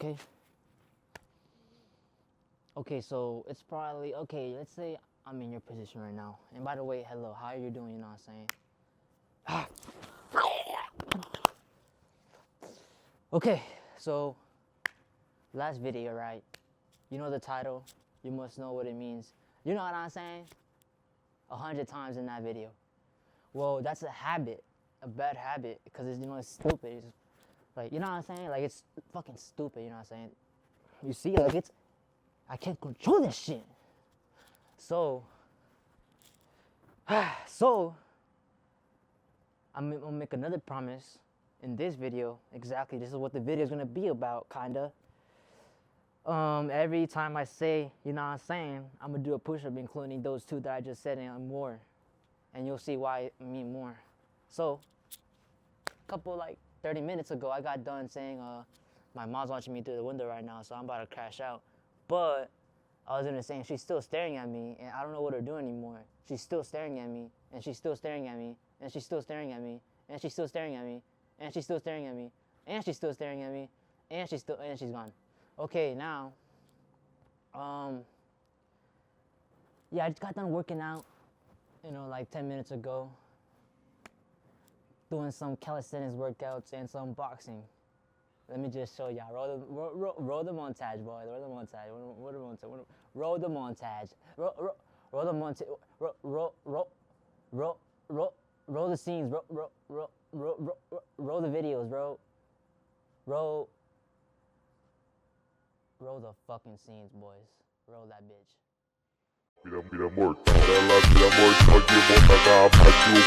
Okay. Okay, so it's probably, okay, let's say I'm in your position right now. And by the way, hello, how are you doing, you know what I'm saying? Okay, so last video, right? You know the title, you must know what it means. You know what I'm saying? 100 times in that video. Well, that's a habit, a bad habit, because it's, you know, it's stupid. It's like, you know what I'm saying? Like, it's fucking stupid, you know what I'm saying? You see, like, it's, I can't control this shit. So, I'm gonna make another promise in this video. Exactly, this is what the video is gonna be about, kinda. Every time I say, you know what I'm saying, I'm gonna do a push-up, including those two that I just said and more. And you'll see why I mean more. So, a couple, like, 30 minutes ago, I got done saying, my mom's watching me through the window right now, so I'm about to crash out. But I was gonna say, she's still staring at me, and I don't know what to do anymore. She's still staring at me, and she's still staring at me, and she's still staring at me, and she's still staring at me, and she's still staring at me, and she's still staring at me, and she's gone. Okay, now, yeah, I just got done working out, you know, like 10 minutes ago, doing some calisthenics workouts and some boxing. Let me just show y'all. Roll the montage, boy. Roll the montage. Roll the montage. Roll the montage. Roll the scenes. Roll the videos, bro. Roll the fucking scenes, boys. Roll that bitch. Mira amor, mira amor, nadie bona abaixo, me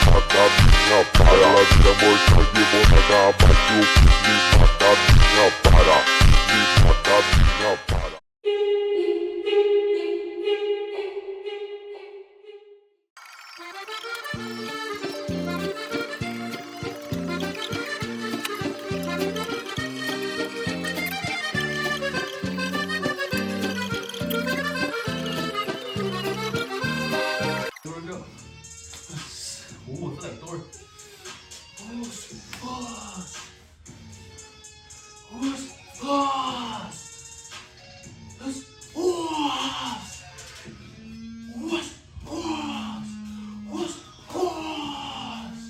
mata minha para. Mira amor, nadie bona abaixo, me mata minha para. Me mata minha para. Ooh, it's like Thor. Who's fast? Who's fast? Who's fast? Who's fast? Who's fast?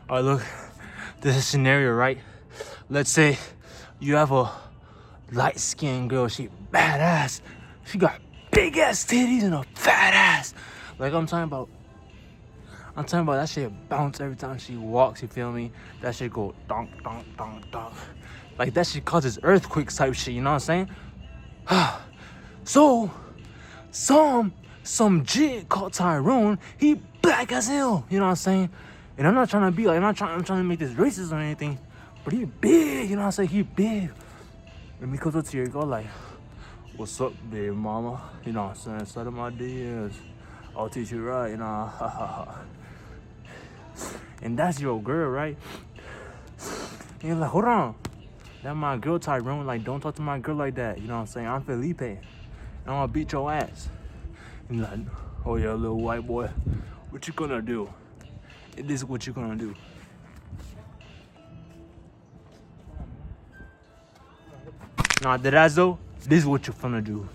Alright, look, this is a scenario, right? Let's say you have a light-skinned girl, she badass. She got big-ass titties and a fat ass. Like I'm talking about that shit bounce every time she walks, you feel me? That shit go donk, donk, donk, donk. Like that shit causes earthquakes type shit, you know what I'm saying? So, some jit called Tyrone, he black as hell, you know what I'm saying? And I'm not trying to be like, I'm trying to make this racist or anything, but he big, you know what I'm saying? He big. And he comes up to you and go like, what's up, big mama? You know what I'm saying? Slide of my DMs. I'll teach you right, you know. And that's your girl, right? And you're like, hold on. That's my girl, Tyrone. Like, don't talk to my girl like that. You know what I'm saying? I'm Felipe. And I'm gonna beat your ass. And you're like, oh yeah, little white boy. What you gonna do? This is what you're gonna do. Nah, deadass though, this is what you're gonna do.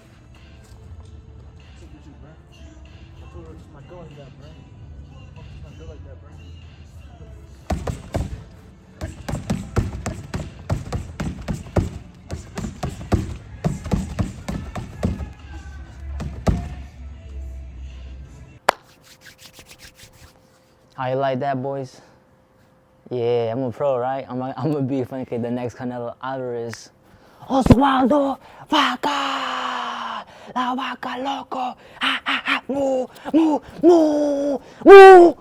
How you like that, boys? Yeah, I'm a pro, right? I'm gonna be funny, the next Canelo Alvarez. Oswaldo Vaca, la vaca loco, ha ha. moo, moo, moo, moo.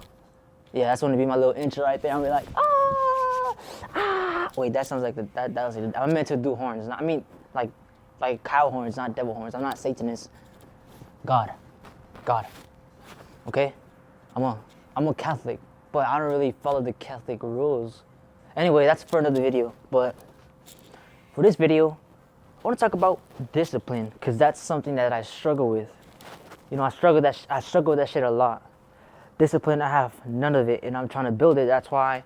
Yeah, that's gonna be my little intro right there. I'm gonna be like, ah, ah. Wait, that sounds like that was. I meant to do horns. I mean, like cow horns, not devil horns. I'm not Satanist. God. Okay, I'm a Catholic, but I don't really follow the Catholic rules. Anyway, that's for another video. But for this video, I want to talk about discipline, because that's something that I struggle with. You know, I struggle with that shit a lot. Discipline, I have none of it, and I'm trying to build it. That's why,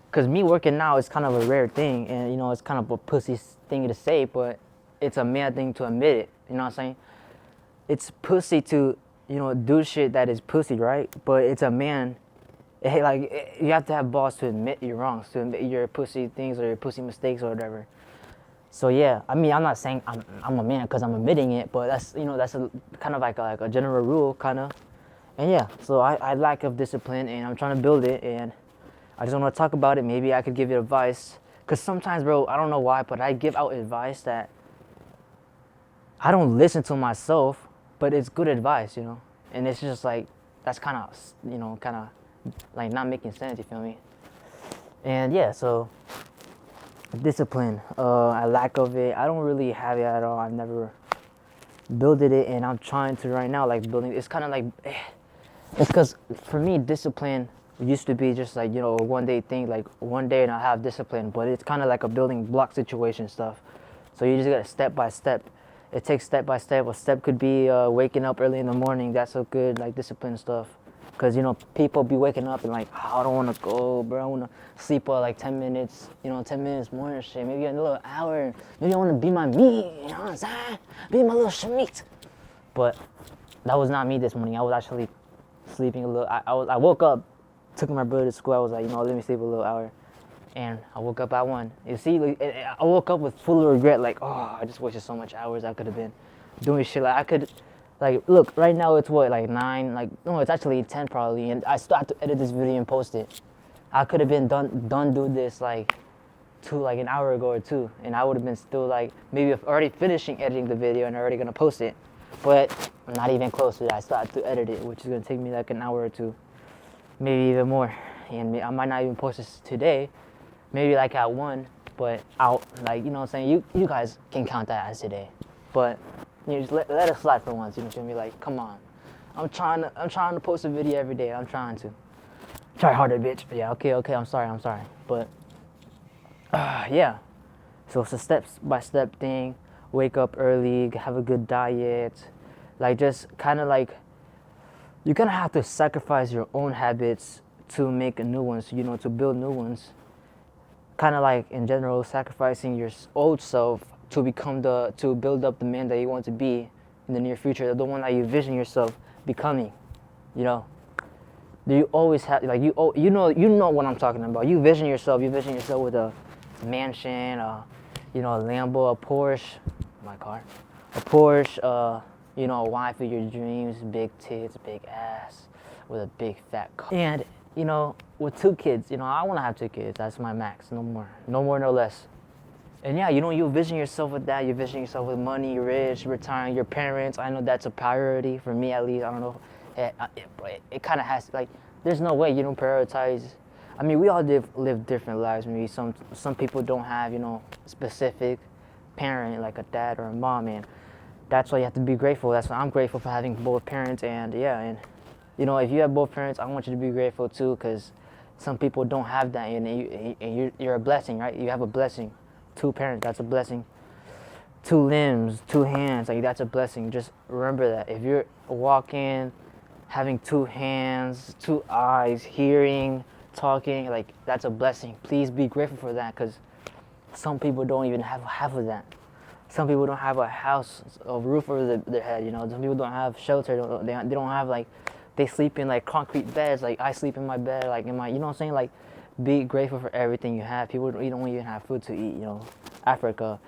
because me working now is kind of a rare thing, and you know, it's kind of a pussy thing to say, but it's a man thing to admit it. You know what I'm saying? It's pussy to, you know, do shit that is pussy, right? But it's a man. You have to have balls to admit your wrongs, to admit your pussy things or your pussy mistakes or whatever. So yeah, I mean, I'm not saying I'm a man because I'm admitting it, but that's, you know, that's a kind of like a general rule, kind of. And yeah, so I lack of discipline, and I'm trying to build it, and I just want to talk about it. Maybe I could give you advice, because sometimes, bro, I don't know why, but I give out advice that I don't listen to myself, but it's good advice, you know. And it's just like, that's kind of, you know, kind of like not making sense, you feel me? And yeah, so discipline, I lack of it. I don't really have it at all. I've never built it, and I'm trying to right now, like building. It's kind of like, it's because for me, discipline used to be just like, you know, a one day thing, like one day and I have discipline, but it's kind of like a building block situation stuff. So you just got to step by step. It takes step by step. A step could be waking up early in the morning. That's so good, like discipline stuff. Because, you know, people be waking up and like, oh, I don't want to go, bro. I want to sleep for like 10 minutes, you know, 10 minutes more and shit. Maybe a little hour. Maybe I want to be my meat, you know what I'm saying? Be my little shmeat. But that was not me this morning. I was actually sleeping a little. I woke up, took my brother to school. I was like, you know, let me sleep a little hour. And I woke up at 1. You see, like, I woke up with full regret, like, oh, I just wasted so much hours. I could have been doing shit. Like, I could, like, look, right now it's what, like 9, like, no, it's actually 10 probably. And I still have to edit this video and post it. I could have been done do this, like an hour ago or 2. And I would have been still, like, maybe already finishing editing the video and already going to post it. But I'm not even close to that. I still have to edit it, which is going to take me like an hour or 2. Maybe even more. And I might not even post this today. Maybe like at 1, but out, like, you know what I'm saying? You guys can count that as today. But you know, just let it slide for once, you know what I mean? Like, come on. I'm trying to post a video every day. I'm trying to. Try harder, bitch. Yeah, okay, I'm sorry. But yeah. So it's a step-by-step thing. Wake up early, have a good diet. Like, just kind of like, you're gonna have to sacrifice your own habits to make new ones, you know, to build new ones. Kind of like, in general, sacrificing your old self to build up the man that you want to be in the near future, the one that you vision yourself becoming, you know. Do you always have, like, you know what I'm talking about. You vision yourself with a mansion, you know, a Lambo, a Porsche, my car, a Porsche, you know, a wife of your dreams, big tits, big ass, with a big fat car. And, you know, with 2 kids, you know, I want to have 2 kids. That's my max. No more, no less. And yeah, you know, you vision yourself with that. You vision yourself with money, rich, retiring, your parents. I know that's a priority for me, at least. I don't know. It kind of has, like, there's no way you don't prioritize. I mean, we all live different lives. Maybe some people don't have, you know, specific parent, like a dad or a mom, and that's why you have to be grateful. That's why I'm grateful for having both parents. And yeah, and you know, if you have both parents, I want you to be grateful too, because some people don't have that, and you're a blessing, right? You have a blessing. 2 parents, that's a blessing. 2 limbs, 2 hands, like, that's a blessing. Just remember that. If you're walking, having 2 hands, 2 eyes, hearing, talking, like, that's a blessing. Please be grateful for that, because some people don't even have half of that. Some people don't have a house, a roof over their head, you know. Some people don't have shelter. They don't have, like, they sleep in, like, concrete beds. Like, I sleep in my bed, like, you know what I'm saying? Like, be grateful for everything you have. People don't even have food to eat, you know. Africa,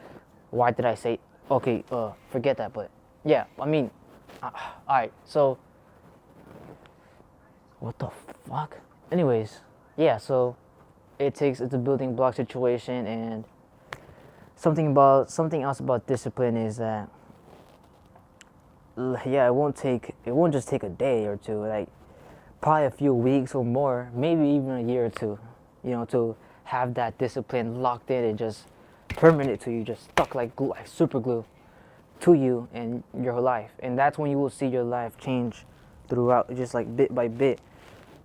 why did I say, okay, forget that, but yeah, I mean, all right, so, what the fuck? Anyways, yeah, so it's a building block situation, and something else about discipline is that, yeah, it won't just take a day or two, like probably a few weeks or more, maybe even a year or two, you know, to have that discipline locked in and just permanent to you, just stuck like glue, like super glue to you and your life. And that's when you will see your life change throughout, just like bit by bit.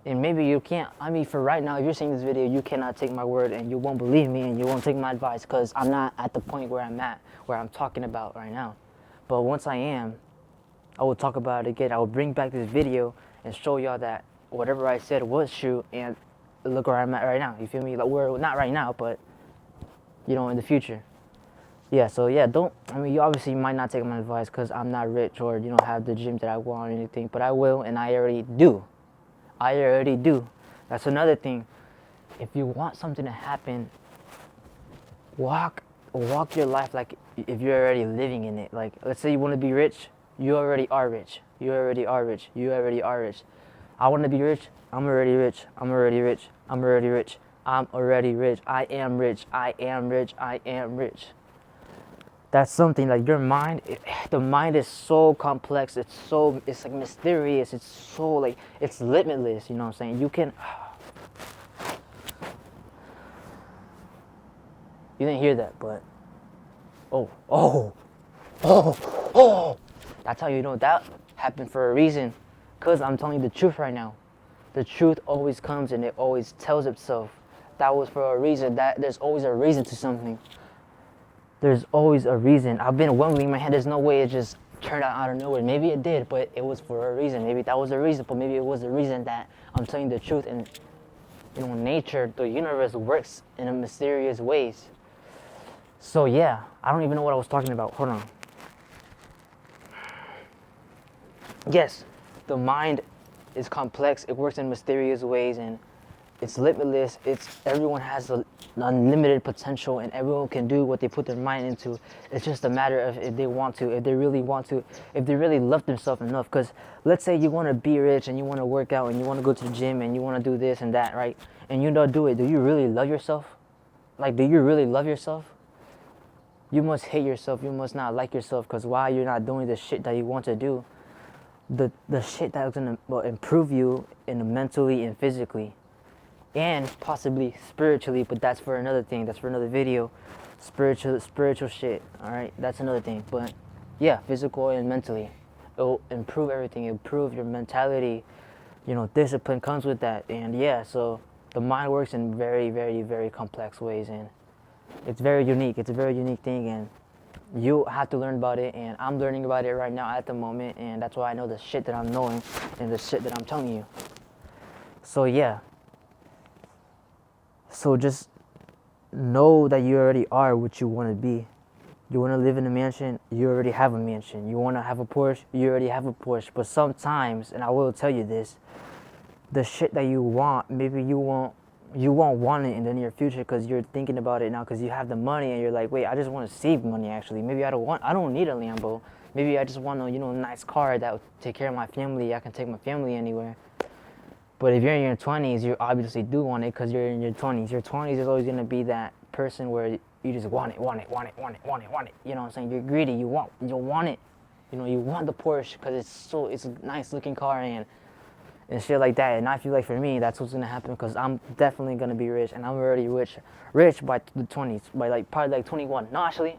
And maybe you can't, I mean, for right now, if you're seeing this video, you cannot take my word and you won't believe me and you won't take my advice because I'm not at the point where I'm at, where I'm talking about right now. But once I am, I will talk about it again. I will bring back this video and show y'all that whatever I said was true, and look where I'm at right now. You feel me? Like, we're not right now, but you know, in the future. Yeah, so yeah, you obviously might not take my advice because I'm not rich or, you know, have the gym that I want or anything, but I will, and I already do. I already do. That's another thing. If you want something to happen, walk your life like if you're already living in it. Like, let's say you want to be rich, you already are rich. You already are rich. You already are rich. I want to be rich. I'm already rich. I'm already rich. I'm already rich. I'm already rich. I am rich. I am rich. I am rich. That's something like your mind. The mind is so complex. It's like mysterious. It's so like it's limitless. You know what I'm saying? You can. You didn't hear that, but oh. That's how you know that happened for a reason. Cause I'm telling you the truth right now. The truth always comes and it always tells itself. That was for a reason. That there's always a reason to something. There's always a reason. I've been wondering in my head, there's no way it just turned out of nowhere. Maybe it did, but it was for a reason. Maybe that was the reason, but maybe it was the reason that I'm telling the truth. And you know, nature, the universe works in a mysterious ways. So yeah, I don't even know what I was talking about. Hold on. Yes, the mind is complex. It works in mysterious ways, and it's limitless. Everyone has an unlimited potential, and everyone can do what they put their mind into. It's just a matter of if they want to, if they really want to, if they really love themselves enough. Because let's say you want to be rich and you want to work out and you want to go to the gym and you want to do this and that, right? And you don't do it. Do you really love yourself? Like, do you really love yourself? You must hate yourself. You must not like yourself, because while you're not doing the shit that you want to do, the shit that's gonna improve you mentally and physically, and possibly spiritually. But that's for another thing. That's for another video. Spiritual shit. All right, that's another thing. But yeah, physical and mentally, it'll improve everything. It'll improve your mentality. You know, discipline comes with that. And yeah, so the mind works in very, very, very complex ways, and it's very unique. It's a very unique thing, and you have to learn about it, and I'm learning about it right now at the moment, and that's why I know the shit that I'm knowing and the shit that I'm telling you. So yeah. So just know that you already are what you want to be. You want to live in a mansion, you already have a mansion. You want to have a Porsche, you already have a Porsche. But sometimes, and I will tell you this, the shit that you want, maybe you won't want it in the near future because you're thinking about it now because you have the money and you're like, wait, I just want to save money actually. Maybe I don't need a Lambo. Maybe I just want a, nice car that will take care of my family. I can take my family anywhere. But if you're in your 20s, you obviously do want it because you're in your 20s. Your 20s is always going to be that person where you just want it. You know what I'm saying? You're greedy. You want it. You want the Porsche because it's a nice looking car and shit like that. And I feel like for me, that's what's gonna happen because I'm definitely gonna be rich, and I'm already rich by the 20s, by probably 21. No, actually,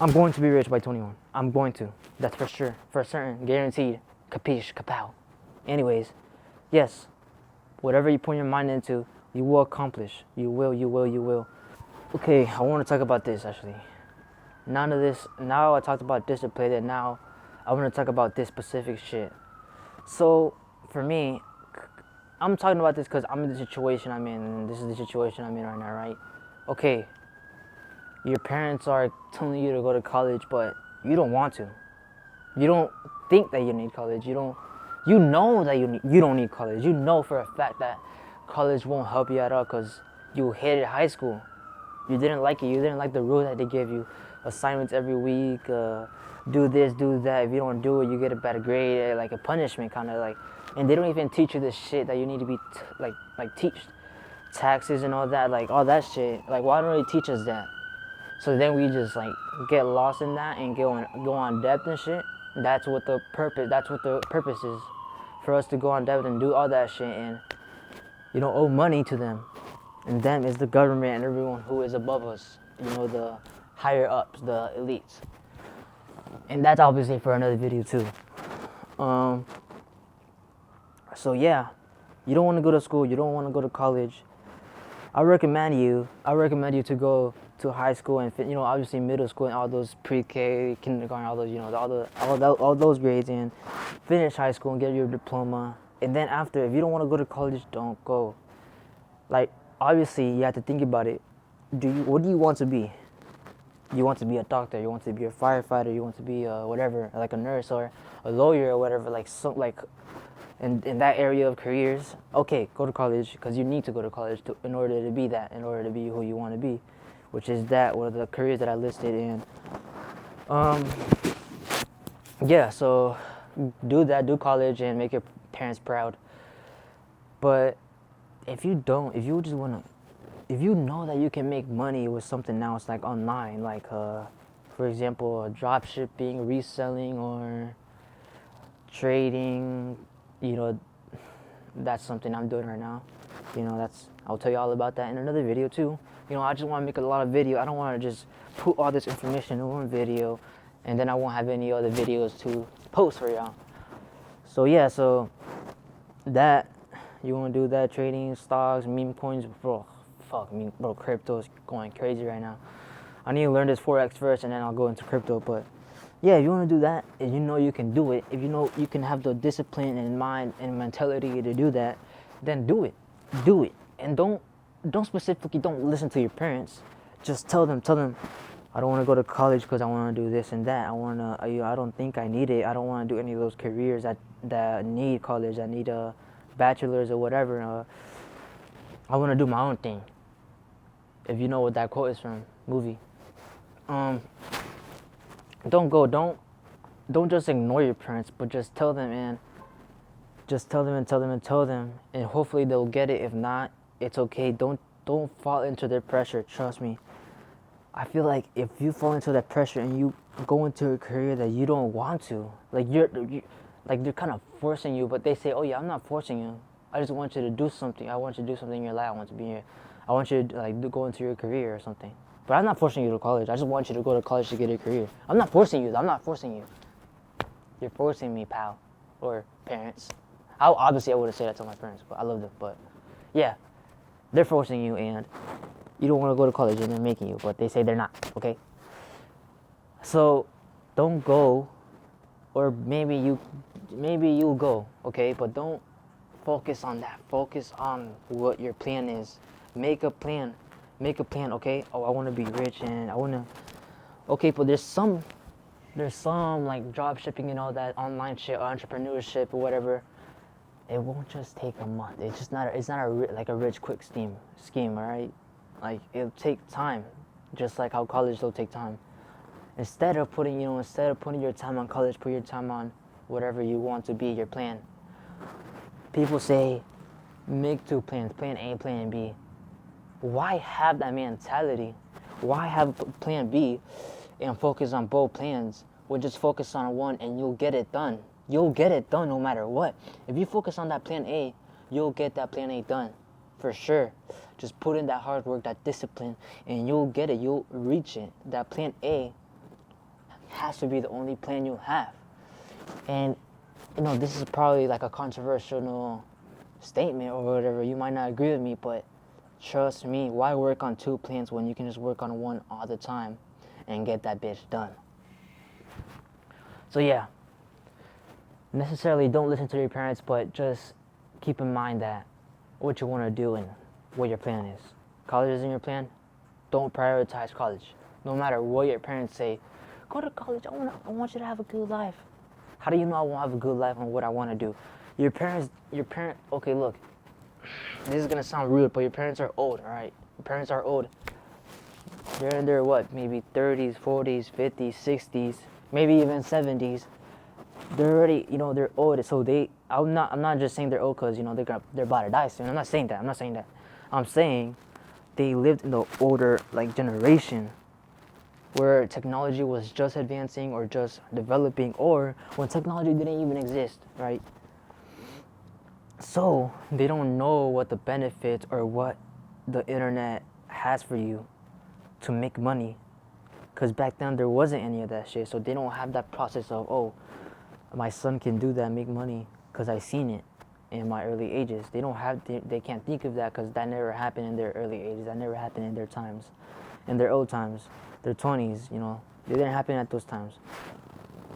I'm going to be rich by 21. I'm going to. That's for sure, for certain, guaranteed. Capiche, kapow. Anyways, yes, whatever you put your mind into, you will accomplish. You will. Okay, I want to talk about this actually. None of this. Now I talked about discipline, and now I want to talk about this specific shit. So, for me, I'm talking about this because I'm in the situation I'm in, and this is the situation I'm in right now, right? Okay, your parents are telling you to go to college, but you don't want to. You don't think that you need college. You know that you don't need college. You know for a fact that college won't help you at all because you hated high school. You didn't like it. You didn't like the rules that they gave you. Assignments every week, do this, do that. If you don't do it, you get a bad grade, like a punishment, kind of like. And they don't even teach you the shit that you need to be teach taxes and all that, like all that shit. Like, why don't they teach us that? So then we just get lost in that and go on debt and shit. That's what the purpose is, for us to go on debit and do all that shit, and you don't owe money to them. And them is the government and everyone who is above us. You know, the higher ups, the elites. And that's obviously for another video too. So yeah, you don't want to go to school. You don't want to go to college. I recommend you to go to high school and, you know, obviously middle school and all those pre-K, kindergarten, all those, you know, all those grades, and finish high school and get your diploma. And then after, if you don't want to go to college, don't go. Like, obviously, you have to think about it. What do you want to be? You want to be a doctor, you want to be a firefighter, you want to be whatever, like a nurse or a lawyer or whatever, like in that area of careers. Okay, go to college, because you need to go to college in order to be that, in order to be who you want to be, which is that, one of the careers that I listed in. Yeah, so do that, do college and make your parents proud. But if you just want to, if you know that you can make money with something else, like online, like for example, drop shipping, reselling, or trading, you know, that's something I'm doing right now. You know, I'll tell you all about that in another video too. You know, I just want to make a lot of video. I don't want to just put all this information in one video and then I won't have any other videos to post for y'all. So yeah, so that, you want to do that, trading, stocks, meme coins, bro. Fuck me, bro, crypto is going crazy right now. I need to learn this Forex first and then I'll go into crypto. But yeah, if you want to do that and you know you can do it, if you know you can have the discipline and mind and mentality to do that, then do it. Do it. And don't specifically, don't listen to your parents. Just tell them, I don't want to go to college because I want to do this and that. I don't think I need it. I don't want to do any of those careers that need college, that need a bachelor's or whatever. I want to do my own thing. If you know what that quote is from, movie. Don't just ignore your parents, but just tell them, and just tell them, and hopefully they'll get it. If not, it's okay. Don't fall into their pressure. Trust me. I feel like if you fall into that pressure and you go into a career that you don't want to, like they're kind of forcing you, but they say, oh yeah, I'm not forcing you. I just want you to do something. I want you to do something in your life. I want you to go into your career or something. But I'm not forcing you to college. I just want you to go to college to get a career. I'm not forcing you. You're forcing me, pal, or parents. Obviously I wouldn't say that to my parents, but I love them. But yeah, they're forcing you, and you don't want to go to college, and they're making you. But they say they're not. Okay. So don't go, or maybe you'll go. Okay, but don't focus on that. Focus on what your plan is. Make a plan, okay? Oh, I want to be rich and I want to... Okay, but there's some like drop shipping and all that online shit, entrepreneurship or whatever. It won't just take a month. It's not a rich quick scheme, all right? Like, it'll take time, just like how college will take time. Instead of putting your time on college, put your time on whatever you want to be, your plan. People say, make 2 plans, plan A, plan B. Why have that mentality? Why have plan B and focus on both plans? We'll just focus on one and you'll get it done. You'll get it done no matter what. If you focus on that plan A, you'll get that plan A done. For sure. Just put in that hard work, that discipline, and you'll get it. You'll reach it. That plan A has to be the only plan you have. And you know, this is probably like a controversial statement or whatever. You might not agree with me, but trust me, why work on 2 plans when you can just work on one all the time and get that bitch done? So yeah, necessarily don't listen to your parents, but just keep in mind that what you want to do and what your plan is. College is in your plan. Don't prioritize college. No matter what your parents say, go to college. I want you to have a good life. How do you know I want to have a good life and what I want to do? Your parents, okay, look, this is going to sound rude, but your parents are old, all right? Your parents are old. They're in their, maybe 30s, 40s, 50s, 60s, maybe even 70s. They're already, they're old, so I'm not just saying they're old because, they're about to die soon. I'm not saying that. I'm saying they lived in the older, generation. where technology was just advancing or just developing, or when technology didn't even exist, right? So they don't know what the benefits or what the internet has for you to make money, because back then there wasn't any of that shit. So they don't have that process of, oh, my son can do that, make money, because I seen it in my early ages. They don't have, they can't think of that because that never happened in their early ages. That never happened in their times, in their old times, their 20s, you know. It didn't happen at those times.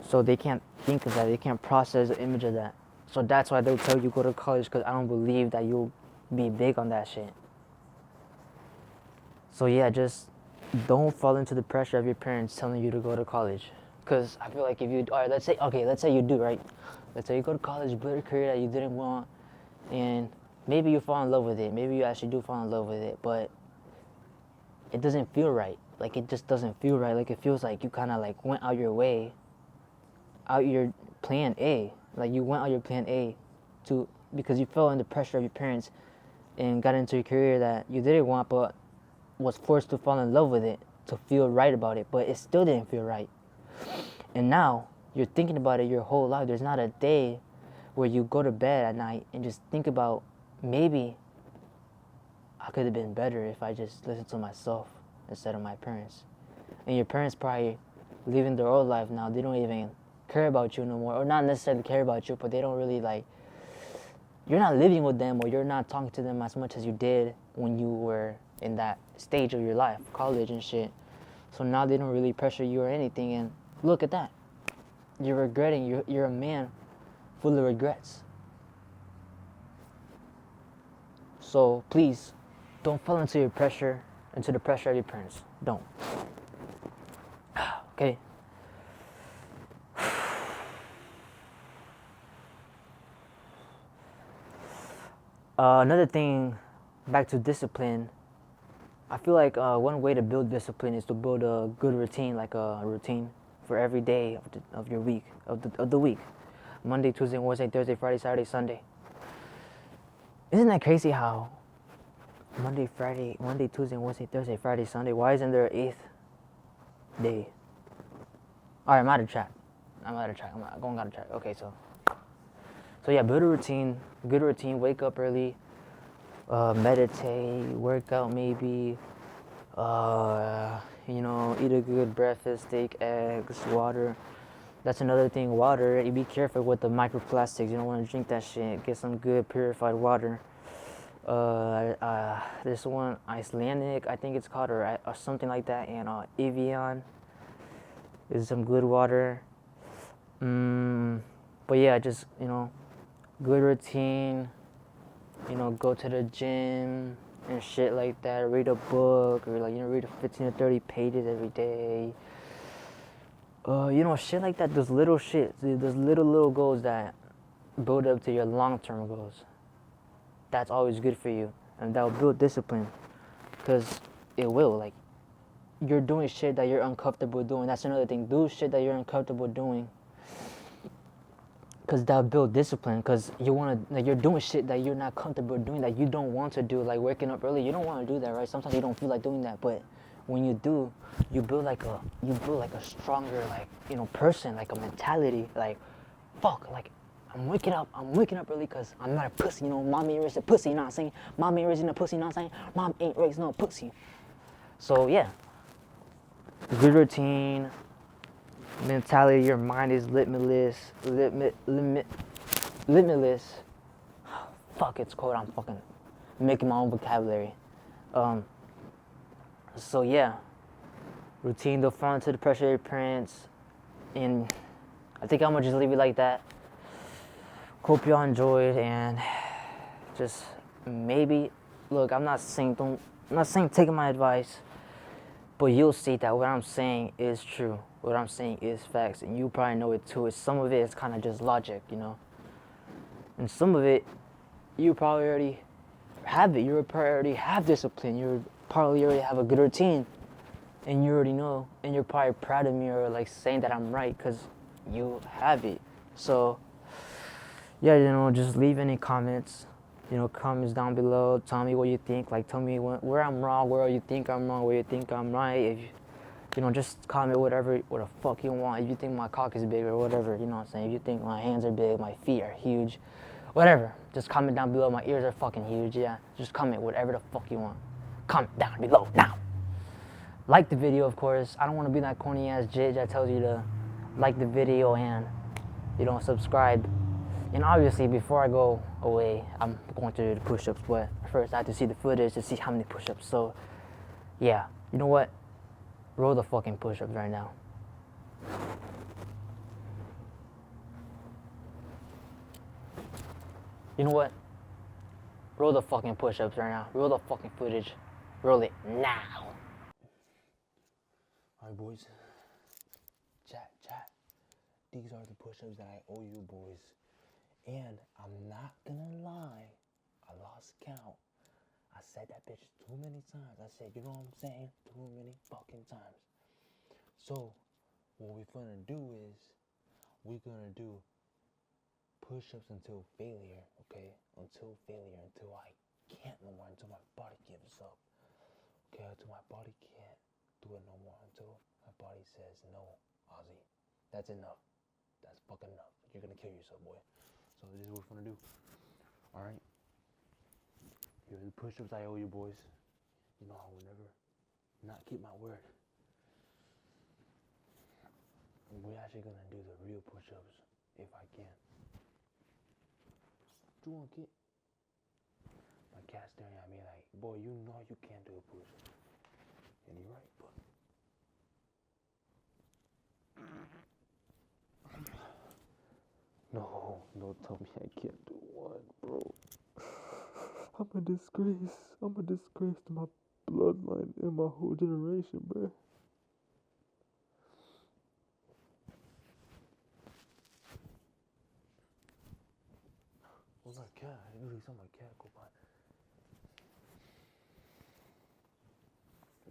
So they can't think of that. They can't process the image of that. So that's why they'll tell you go to college, because I don't believe that you'll be big on that shit. So yeah, just don't fall into the pressure of your parents telling you to go to college. Because I feel like if you, all right, let's say you do, right? Let's say you go to college, build a career that you didn't want, and maybe you fall in love with it. Maybe you actually do fall in love with it, but it doesn't feel right. Like, it just doesn't feel right. Like, it feels like you kind of like went out your way, out your plan A. Like, you went out your plan A to, because you fell under pressure of your parents and got into a career that you didn't want, but was forced to fall in love with it to feel right about it, but it still didn't feel right. And now you're thinking about it your whole life. There's not a day where you go to bed at night and just think about, maybe I could have been better if I just listened to myself instead of my parents. And your parents probably living their old life now. They don't even care about you no more, or not necessarily care about you, but they don't really like, you're not living with them, or you're not talking to them as much as you did when you were in that stage of your life, college and shit. So now they don't really pressure you or anything, and look at that. You're regretting, you're a man full of regrets. So please, don't fall into the pressure of your parents. Don't. Okay? Another thing, back to discipline. I feel like one way to build discipline is to build a good routine, like a routine for every day of your week, of the week. Monday, Tuesday, Wednesday, Thursday, Friday, Saturday, Sunday. Isn't that crazy how Monday, Tuesday, Wednesday, Thursday, Friday, Sunday, why isn't there an 8th day? Alright, I'm out of track. I'm going out of track. Okay, so yeah, build a routine, good routine, wake up early, meditate, work out maybe, you know, eat a good breakfast, steak, eggs, water. That's another thing, water. You be careful with the microplastics. You don't want to drink that shit. Get some good purified water. This one, Icelandic, I think it's called, or something like that, and Evian is some good water. But yeah, just, you know, good routine, you know, go to the gym and shit like that, read a book, or like, you know, read 15 to 30 pages every day. You know, shit like that, those little shit, those little goals that build up to your long-term goals. That's always good for you, and that will build discipline, because it will. Like, you're doing shit that you're uncomfortable doing. That's another thing. Do shit that you're uncomfortable doing, because that'll build discipline. Because you want to, like, you're doing shit that you're not comfortable doing, that you don't want to do, like waking up early. You don't want to do that, right? Sometimes you don't feel like doing that, but when you do, you build like a stronger, like, you know, person, like a mentality, like, fuck, like, I'm waking up early because I'm not a pussy, you know. Mom ain't raised a pussy, you know what I'm saying? Mom ain't raising a pussy, you know what I'm saying? Mom ain't raised no pussy. So yeah, good routine, mentality. Your mind is limitless. Fuck, it's cold. I'm fucking making my own vocabulary. So yeah, routine. Don't fall into the pressure of your parents, and I think I'm gonna just leave it like that. Hope y'all enjoyed, and just maybe, look, I'm not saying taking my advice, but you'll see that what I'm saying is true. What I'm saying is facts, and you probably know it too. Some of it is kind of just logic, you know, and some of it you probably already have it. You probably already have discipline. You probably already have a good routine, and you already know, and you're probably proud of me, or like saying that I'm right because you have it. So yeah, you know, just leave any comments, you know, comments down below. Tell me what you think. Like, tell me where I'm wrong, where you think I'm wrong, where you think I'm right. If You know, just comment what the fuck you want. If you think my cock is big or whatever, you know what I'm saying? If you think my hands are big, my feet are huge, whatever. Just comment down below. My ears are fucking huge, yeah. Just comment whatever the fuck you want. Comment down below now. Like the video, of course. I don't want to be that corny ass jitch that tells you to like the video and you don't subscribe. And obviously, before I go away, I'm going to do the push-ups, but first I have to see the footage to see how many push-ups. So, yeah. You know what? Roll the fucking push-ups right now. You know what? Roll the fucking push-ups right now. Roll the fucking footage. Roll it now. Alright, boys. Chat. These are the push-ups that I owe you, boys. And I'm not gonna lie. I lost count. I said that bitch too many times. I said, you know what I'm saying? Too many fucking times. So, what we're gonna do is, we're gonna do push-ups until failure, okay? Until failure, until I can't no more, until my body gives up. Okay, until my body can't do it no more, until my body says, no, Ozzy, that's enough. That's fucking enough. You're gonna kill yourself, boy. So this is what we're gonna do. Alright? Here are the push-ups I owe you, boys. You know I will never not keep my word. We're actually gonna do the real push-ups if I can. What you want, kid? My cat's staring at me like, boy, you know you can't do a push-up. And you're right, but no, don't tell me I can't do one, bro. I'm a disgrace. I'm a disgrace to my bloodline and my whole generation, bro. Where's my cat? I usually saw my cat go by.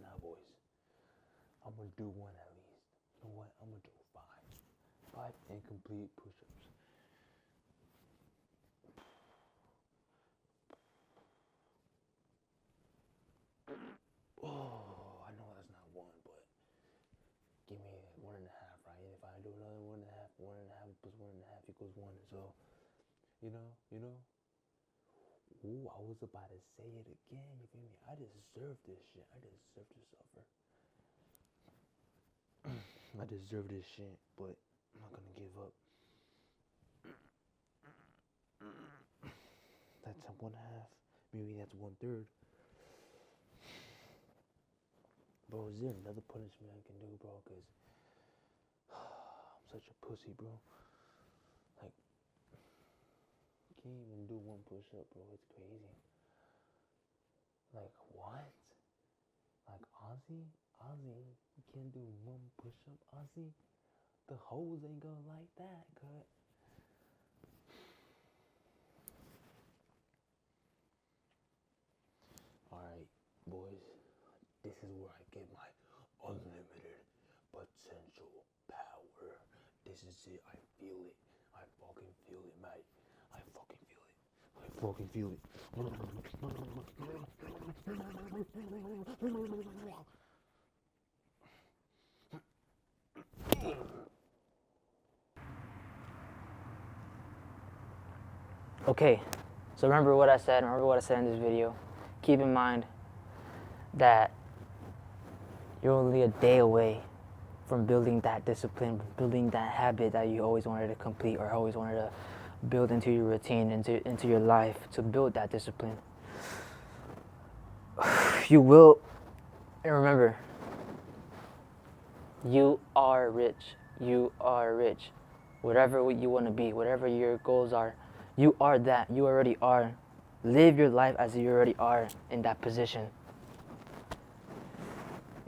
Nah, boys. I'm gonna do one at least. You know what? I'm gonna do 5. 5 incomplete push-ups. Oh, I know that's not 1, but give me 1.5, right? If I do another 1.5, 1.5 plus 1.5 equals 1. So, you know. Ooh, I was about to say it again. You feel me? I deserve this shit. I deserve to suffer. I deserve this shit, but I'm not gonna give up. That's a 1/2. Maybe that's 1/3. Bro, is there another punishment I can do, bro? Cause I'm such a pussy, bro. Like, I can't even do 1 push-up, bro. It's crazy. Like, what? Like, Ozzy, you can't do 1 push-up, Ozzy? The hoes ain't gonna like that, cut. Alright, boys. This is where I get my unlimited potential power. This is it. I feel it. I fucking feel it, mate. I fucking feel it. I fucking feel it. Okay, so remember what I said in this video. Keep in mind that you're only a day away from building that discipline, building that habit that you always wanted to complete or always wanted to build into your routine, into your life, to build that discipline. You will, and remember, you are rich. You are rich. Whatever you want to be, whatever your goals are, you are that. You already are. Live your life as you already are in that position.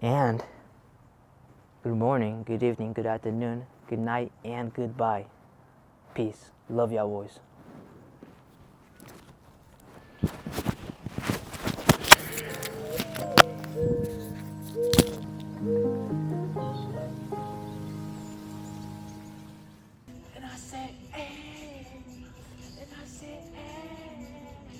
And good morning, good evening, good afternoon, good night, and goodbye. Peace. Love y'all, boys.